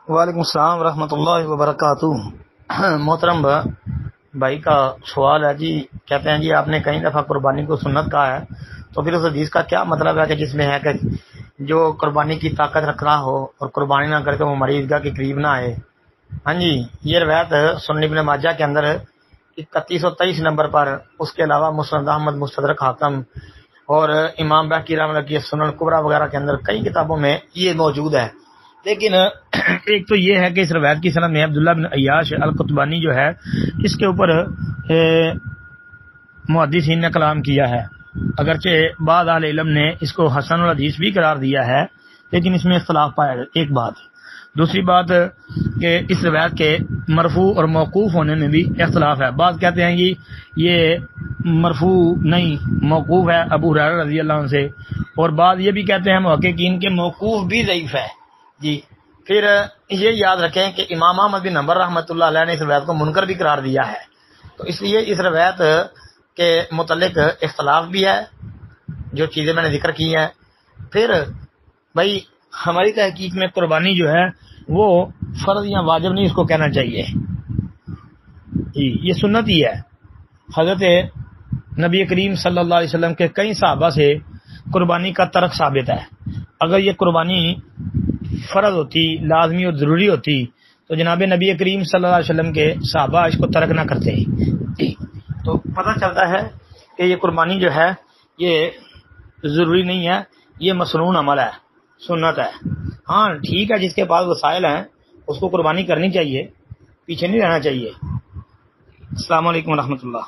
وعلیکم السلام ورحمۃ اللہ وبرکاتہ۔ محترم بھائی کا سوال ہے جی، کہتے ہیں جی آپ نے کئی دفعہ قربانی کو سنت کہا ہے، تو پھر اس حدیث کا کیا مطلب ہے کہ جس میں ہے کہ جو قربانی کی طاقت رکھنا ہو اور قربانی نہ کر کے وہ مریض گاہ کے قریب نہ آئے؟ ہاں جی، یہ روایت سنن ابن ماجہ کے اندر 3123 نمبر پر، اس کے علاوہ مسند احمد، مستدرک حاکم اور امام بہقی رحمۃ اللہ کی سنن کبریٰ وغیرہ کے اندر کئی کتابوں میں یہ موجود ہے۔ لیکن ایک تو یہ ہے کہ اس روایت کی سند میں عبداللہ بن عیاش القطبانی جو ہے، اس کے اوپر محدثین نے کلام کیا ہے، اگرچہ بعض اہل علم نے اس کو حسن الحدیث بھی قرار دیا ہے، لیکن اس میں اختلاف پایا ہے، ایک بات۔ دوسری بات کہ اس روایت کے مرفوع اور موقوف ہونے میں بھی اختلاف ہے، بعض کہتے ہیں کہ یہ مرفوع نہیں موقوف ہے ابو ہریرہ رضی اللہ عنہ سے، اور بعض یہ بھی کہتے ہیں محققین کے موقوف بھی ضعیف ہے جی۔ پھر یہ یاد رکھیں کہ امام احمد بن حنبل رحمۃ اللہ علیہ نے اس روایت کو منکر بھی قرار دیا ہے، تو اس لیے اس روایت کے متعلق اختلاف بھی ہے، جو چیزیں میں نے ذکر کی ہیں۔ پھر بھائی ہماری تحقیق میں قربانی جو ہے وہ فرض یا واجب نہیں اس کو کہنا چاہیے جی، یہ سنت ہی ہے۔ حضرت نبی کریم صلی اللہ علیہ وسلم کے کئی صحابہ سے قربانی کا ترک ثابت ہے۔ اگر یہ قربانی فرض ہوتی، لازمی اور ضروری ہوتی، تو جناب نبی کریم صلی اللہ علیہ وسلم کے صحابہ اس کو ترک نہ کرتے۔ تو پتہ چلتا ہے کہ یہ قربانی جو ہے یہ ضروری نہیں ہے، یہ مسنون عمل ہے، سنت ہے۔ ہاں ٹھیک ہے، جس کے پاس وسائل ہیں اس کو قربانی کرنی چاہیے، پیچھے نہیں رہنا چاہیے۔ السلام علیکم ورحمۃ اللہ۔